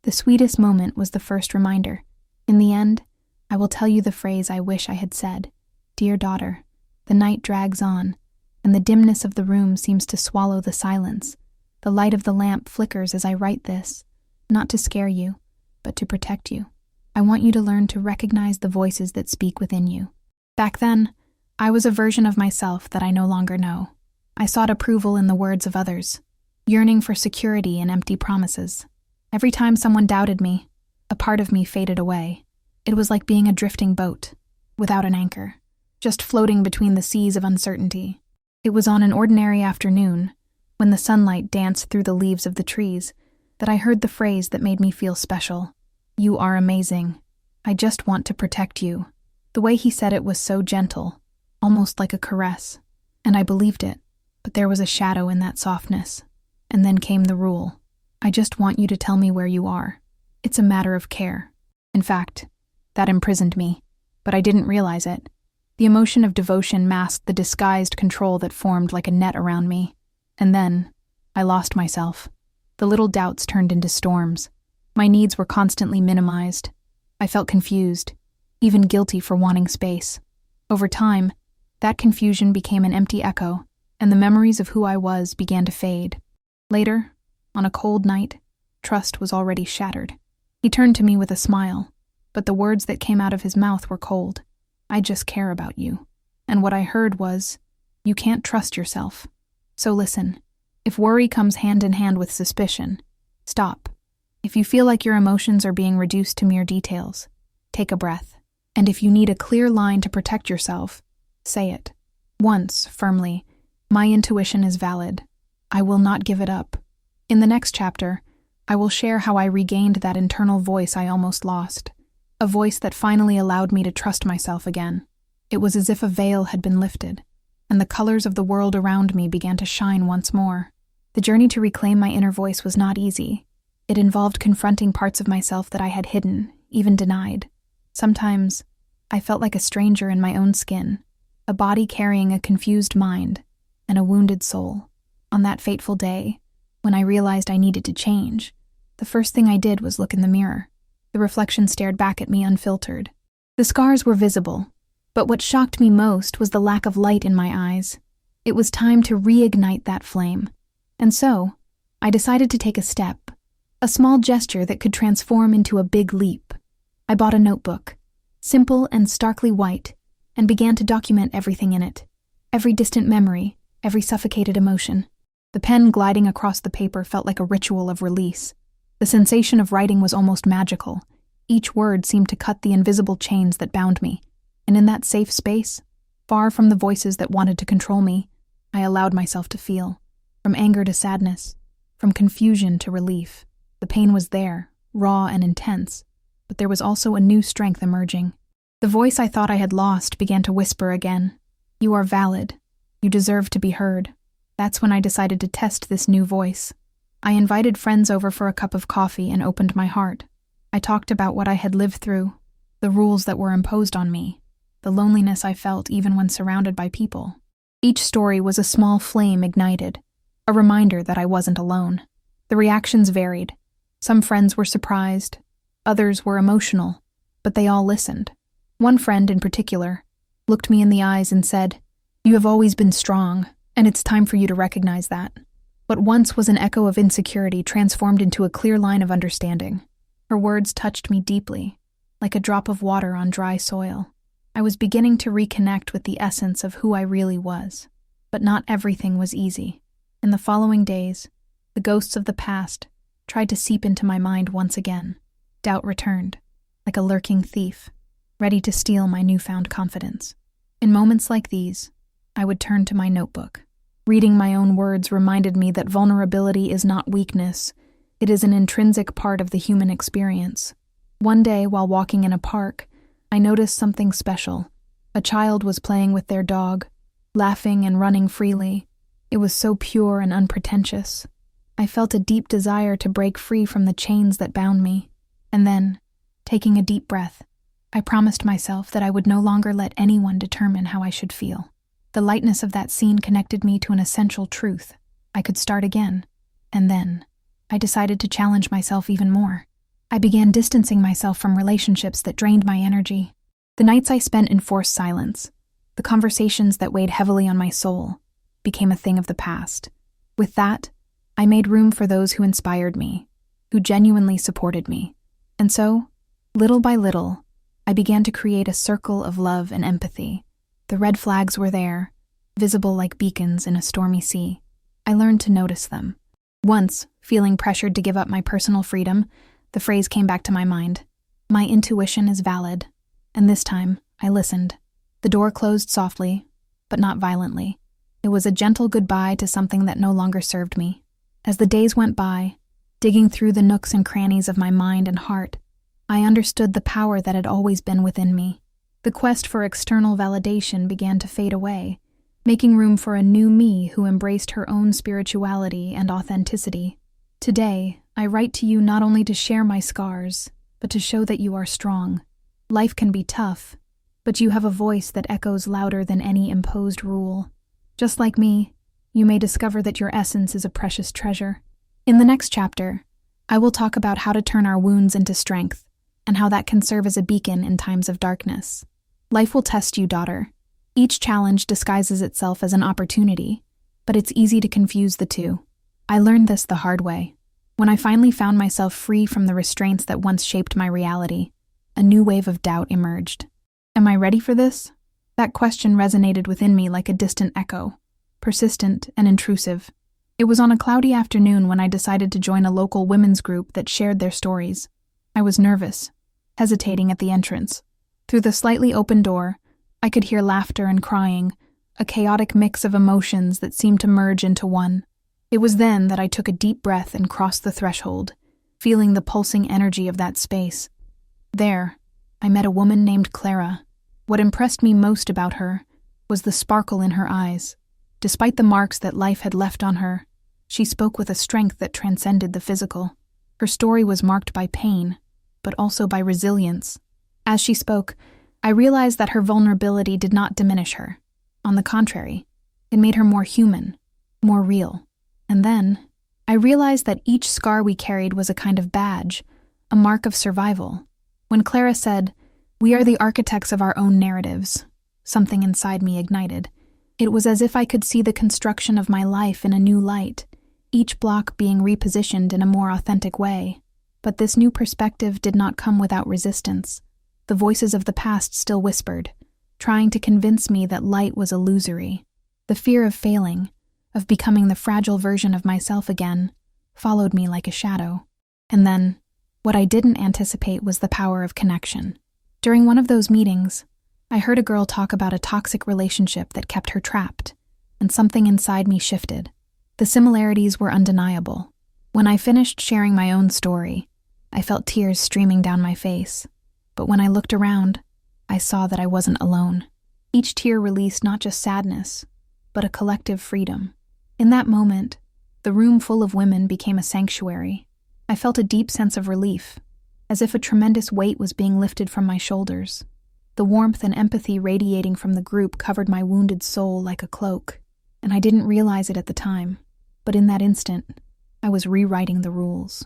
The sweetest moment was the first reminder. In the end, I will tell you the phrase I wish I had said. Dear daughter, the night drags on, and the dimness of the room seems to swallow the silence. The light of the lamp flickers as I write this, not to scare you, but to protect you. I want you to learn to recognize the voices that speak within you. Back then, I was a version of myself that I no longer know. I sought approval in the words of others, yearning for security and empty promises. Every time someone doubted me, a part of me faded away. It was like being a drifting boat, without an anchor, just floating between the seas of uncertainty. It was on an ordinary afternoon, when the sunlight danced through the leaves of the trees, that I heard the phrase that made me feel special. You are amazing. I just want to protect you. The way he said it was so gentle, almost like a caress, and I believed it, but there was a shadow in that softness. And then came the rule. I just want you to tell me where you are. It's a matter of care. In fact, that imprisoned me, but I didn't realize it. The emotion of devotion masked the disguised control that formed like a net around me. And then, I lost myself. The little doubts turned into storms. My needs were constantly minimized. I felt confused, even guilty for wanting space. Over time, that confusion became an empty echo, and the memories of who I was began to fade. Later, on a cold night, trust was already shattered. He turned to me with a smile, but the words that came out of his mouth were cold. I just care about you. And what I heard was, you can't trust yourself. So listen, if worry comes hand in hand with suspicion, stop. If you feel like your emotions are being reduced to mere details, take a breath. And if you need a clear line to protect yourself, say it. Once, firmly, my intuition is valid. I will not give it up. In the next chapter, I will share how I regained that internal voice I almost lost, a voice that finally allowed me to trust myself again. It was as if a veil had been lifted, and the colors of the world around me began to shine once more. The journey to reclaim my inner voice was not easy. It involved confronting parts of myself that I had hidden, even denied. Sometimes, I felt like a stranger in my own skin, a body carrying a confused mind and a wounded soul. On that fateful day, when I realized I needed to change, the first thing I did was look in the mirror. The reflection stared back at me unfiltered. The scars were visible, but what shocked me most was the lack of light in my eyes. It was time to reignite that flame. And so, I decided to take a step, a small gesture that could transform into a big leap. I bought a notebook, simple and starkly white, and began to document everything in it. Every distant memory, every suffocated emotion. The pen gliding across the paper felt like a ritual of release. The sensation of writing was almost magical. Each word seemed to cut the invisible chains that bound me. And in that safe space, far from the voices that wanted to control me, I allowed myself to feel. From anger to sadness, from confusion to relief. The pain was there, raw and intense, but there was also a new strength emerging. The voice I thought I had lost began to whisper again. You are valid. You deserve to be heard. That's when I decided to test this new voice. I invited friends over for a cup of coffee and opened my heart. I talked about what I had lived through, the rules that were imposed on me, the loneliness I felt even when surrounded by people. Each story was a small flame ignited, a reminder that I wasn't alone. The reactions varied. Some friends were surprised, others were emotional, but they all listened. One friend in particular looked me in the eyes and said, "You have always been strong, and it's time for you to recognize that." What once was an echo of insecurity transformed into a clear line of understanding. Her words touched me deeply, like a drop of water on dry soil. I was beginning to reconnect with the essence of who I really was. But not everything was easy. In the following days, the ghosts of the past tried to seep into my mind once again. Doubt returned, like a lurking thief, ready to steal my newfound confidence. In moments like these, I would turn to my notebook. Reading my own words reminded me that vulnerability is not weakness. It is an intrinsic part of the human experience. One day, while walking in a park, I noticed something special. A child was playing with their dog, laughing and running freely. It was so pure and unpretentious. I felt a deep desire to break free from the chains that bound me. And then, taking a deep breath, I promised myself that I would no longer let anyone determine how I should feel. The lightness of that scene connected me to an essential truth. I could start again. And then, I decided to challenge myself even more. I began distancing myself from relationships that drained my energy. The nights I spent in forced silence, the conversations that weighed heavily on my soul, became a thing of the past. With that, I made room for those who inspired me, who genuinely supported me. And so, little by little, I began to create a circle of love and empathy. The red flags were there, visible like beacons in a stormy sea. I learned to notice them. Once, feeling pressured to give up my personal freedom, the phrase came back to my mind. My intuition is valid. And this time, I listened. The door closed softly, but not violently. It was a gentle goodbye to something that no longer served me. As the days went by, digging through the nooks and crannies of my mind and heart, I understood the power that had always been within me. The quest for external validation began to fade away, making room for a new me who embraced her own spirituality and authenticity. Today, I write to you not only to share my scars, but to show that you are strong. Life can be tough, but you have a voice that echoes louder than any imposed rule. Just like me, you may discover that your essence is a precious treasure. In the next chapter, I will talk about how to turn our wounds into strength, and how that can serve as a beacon in times of darkness. Life will test you, daughter. Each challenge disguises itself as an opportunity, but it's easy to confuse the two. I learned this the hard way. When I finally found myself free from the restraints that once shaped my reality, a new wave of doubt emerged. Am I ready for this? That question resonated within me like a distant echo, persistent and intrusive. It was on a cloudy afternoon when I decided to join a local women's group that shared their stories. I was nervous, hesitating at the entrance. Through the slightly open door, I could hear laughter and crying, a chaotic mix of emotions that seemed to merge into one. It was then that I took a deep breath and crossed the threshold, feeling the pulsing energy of that space. There, I met a woman named Clara. What impressed me most about her was the sparkle in her eyes. Despite the marks that life had left on her, she spoke with a strength that transcended the physical. Her story was marked by pain, but also by resilience. As she spoke, I realized that her vulnerability did not diminish her. On the contrary, it made her more human, more real. And then, I realized that each scar we carried was a kind of badge, a mark of survival. When Clara said, "We are the architects of our own narratives," something inside me ignited. It was as if I could see the construction of my life in a new light, each block being repositioned in a more authentic way. But this new perspective did not come without resistance. The voices of the past still whispered, trying to convince me that light was illusory. The fear of failing, of becoming the fragile version of myself again, followed me like a shadow. And then, what I didn't anticipate was the power of connection. During one of those meetings, I heard a girl talk about a toxic relationship that kept her trapped, and something inside me shifted. The similarities were undeniable. When I finished sharing my own story, I felt tears streaming down my face. But when I looked around, I saw that I wasn't alone. Each tear released not just sadness, but a collective freedom. In that moment, the room full of women became a sanctuary. I felt a deep sense of relief, as if a tremendous weight was being lifted from my shoulders. The warmth and empathy radiating from the group covered my wounded soul like a cloak, and I didn't realize it at the time. But in that instant, I was rewriting the rules.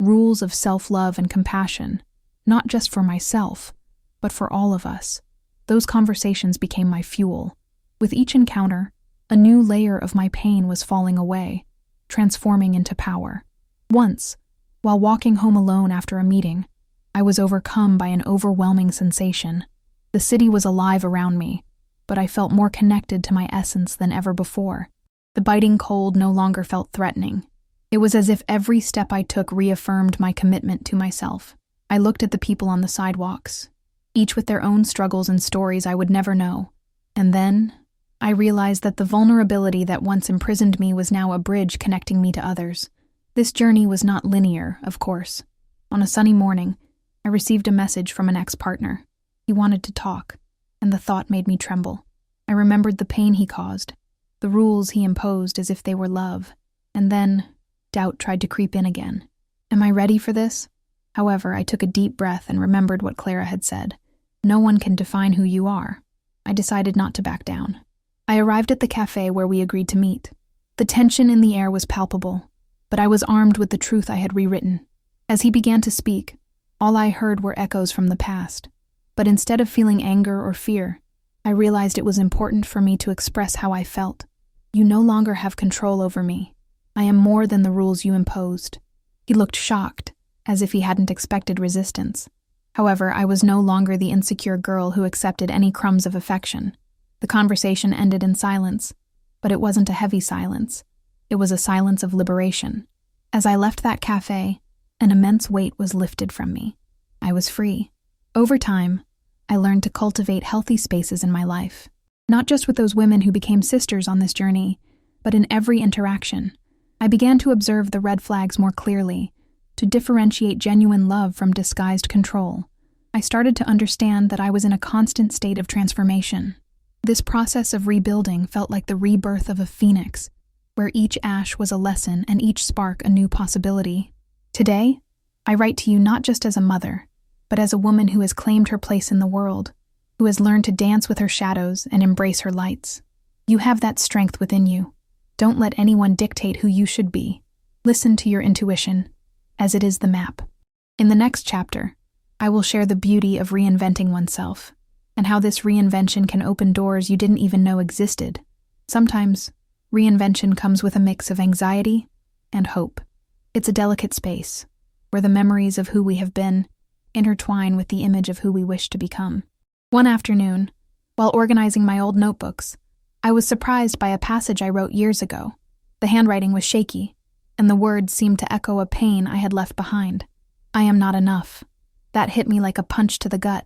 Rules of self-love and compassion, not just for myself, but for all of us. Those conversations became my fuel. With each encounter, a new layer of my pain was falling away, transforming into power. Once, while walking home alone after a meeting, I was overcome by an overwhelming sensation. The city was alive around me, but I felt more connected to my essence than ever before. The biting cold no longer felt threatening. It was as if every step I took reaffirmed my commitment to myself. I looked at the people on the sidewalks, each with their own struggles and stories I would never know. And then, I realized that the vulnerability that once imprisoned me was now a bridge connecting me to others. This journey was not linear, of course. On a sunny morning, I received a message from an ex-partner. He wanted to talk, and the thought made me tremble. I remembered the pain he caused, the rules he imposed as if they were love, and then doubt tried to creep in again. Am I ready for this? However, I took a deep breath and remembered what Clara had said. No one can define who you are. I decided not to back down. I arrived at the cafe where we agreed to meet. The tension in the air was palpable, but I was armed with the truth I had rewritten. As he began to speak, All I heard were echoes from the past. But instead of feeling anger or fear, I realized it was important for me to express how I felt. You no longer have control over me. I am more than the rules you imposed. He looked shocked, as if he hadn't expected resistance. However, I was no longer the insecure girl who accepted any crumbs of affection. The conversation ended in silence, but it wasn't a heavy silence. It was a silence of liberation. As I left that cafe, an immense weight was lifted from me. I was free. Over time, I learned to cultivate healthy spaces in my life, not just with those women who became sisters on this journey, but in every interaction. I began to observe the red flags more clearly, to differentiate genuine love from disguised control. I started to understand that I was in a constant state of transformation. This process of rebuilding felt like the rebirth of a phoenix, where each ash was a lesson and each spark a new possibility. Today, I write to you not just as a mother, but as a woman who has claimed her place in the world, who has learned to dance with her shadows and embrace her lights. You have that strength within you. Don't let anyone dictate who you should be. Listen to your intuition, as it is the map. In the next chapter, I will share the beauty of reinventing oneself, and how this reinvention can open doors you didn't even know existed. Sometimes, reinvention comes with a mix of anxiety and hope. It's a delicate space, where the memories of who we have been intertwine with the image of who we wish to become. One afternoon, while organizing my old notebooks, I was surprised by a passage I wrote years ago. The handwriting was shaky, and the words seemed to echo a pain I had left behind. I am not enough. That hit me like a punch to the gut.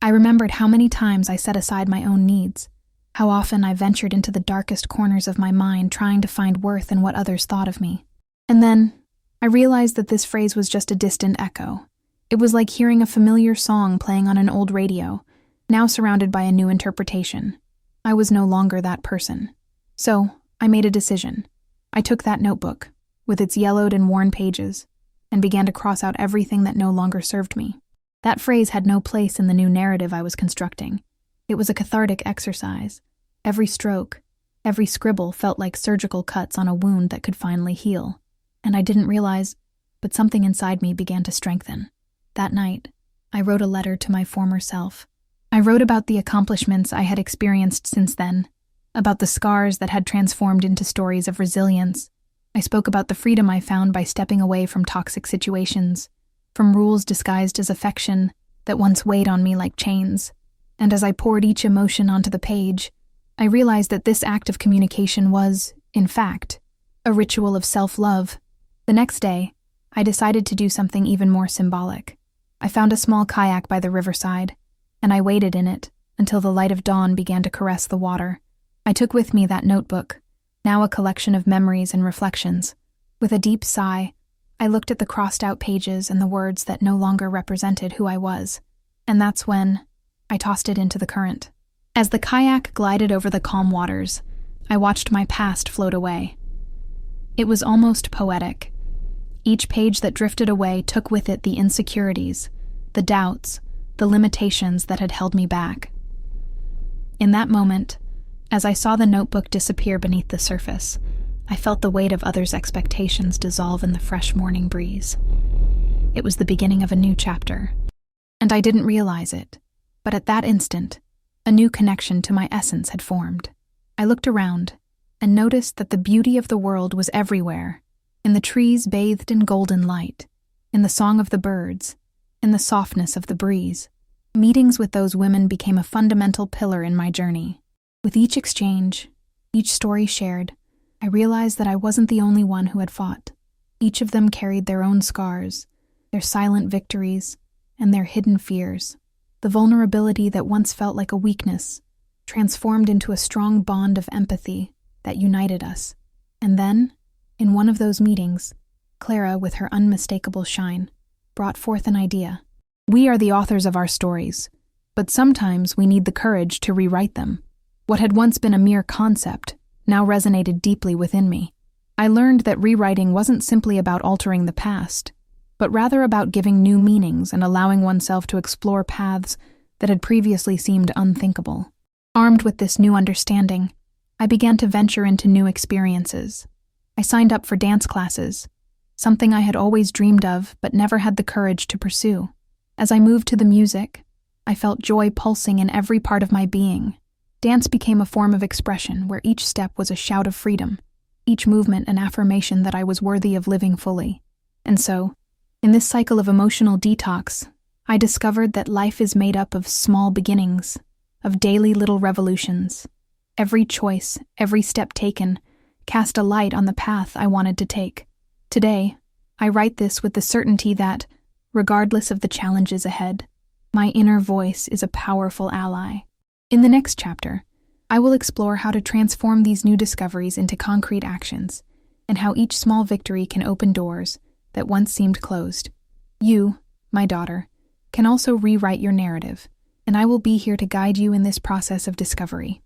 I remembered how many times I set aside my own needs, how often I ventured into the darkest corners of my mind trying to find worth in what others thought of me. And then, I realized that this phrase was just a distant echo. It was like hearing a familiar song playing on an old radio, now surrounded by a new interpretation. I was no longer that person. So, I made a decision. I took that notebook, with its yellowed and worn pages, and began to cross out everything that no longer served me. That phrase had no place in the new narrative I was constructing. It was a cathartic exercise. Every stroke, every scribble felt like surgical cuts on a wound that could finally heal. And I didn't realize, but something inside me began to strengthen. That night, I wrote a letter to my former self. I wrote about the accomplishments I had experienced since then, about the scars that had transformed into stories of resilience. I spoke about the freedom I found by stepping away from toxic situations, from rules disguised as affection that once weighed on me like chains. And as I poured each emotion onto the page, I realized that this act of communication was, in fact, a ritual of self-love. The next day, I decided to do something even more symbolic. I found a small kayak by the riverside, and I waited in it until the light of dawn began to caress the water. I took with me that notebook, now a collection of memories and reflections. With a deep sigh, I looked at the crossed-out pages and the words that no longer represented who I was. And that's when I tossed it into the current. As the kayak glided over the calm waters, I watched my past float away. It was almost poetic. Each page that drifted away took with it the insecurities, the doubts, the limitations that had held me back. In that moment, as I saw the notebook disappear beneath the surface, I felt the weight of others' expectations dissolve in the fresh morning breeze. It was the beginning of a new chapter, and I didn't realize it, but at that instant, a new connection to my essence had formed. I looked around and noticed that the beauty of the world was everywhere, in the trees bathed in golden light, in the song of the birds, in the softness of the breeze. Meetings with those women became a fundamental pillar in my journey. With each exchange, each story shared, I realized that I wasn't the only one who had fought. Each of them carried their own scars, their silent victories, and their hidden fears. The vulnerability that once felt like a weakness transformed into a strong bond of empathy that united us. And then, in one of those meetings, Clara, with her unmistakable shine, brought forth an idea. We are the authors of our stories, but sometimes we need the courage to rewrite them. What had once been a mere concept now resonated deeply within me. I learned that rewriting wasn't simply about altering the past, but rather about giving new meanings and allowing oneself to explore paths that had previously seemed unthinkable. Armed with this new understanding, I began to venture into new experiences. I signed up for dance classes, something I had always dreamed of but never had the courage to pursue. As I moved to the music, I felt joy pulsing in every part of my being. Dance became a form of expression where each step was a shout of freedom, each movement an affirmation that I was worthy of living fully. And so, in this cycle of emotional detox, I discovered that life is made up of small beginnings, of daily little revolutions. Every choice, every step taken, cast a light on the path I wanted to take. Today, I write this with the certainty that, regardless of the challenges ahead, my inner voice is a powerful ally. In the next chapter, I will explore how to transform these new discoveries into concrete actions, and how each small victory can open doors that once seemed closed. You, my daughter, can also rewrite your narrative, and I will be here to guide you in this process of discovery.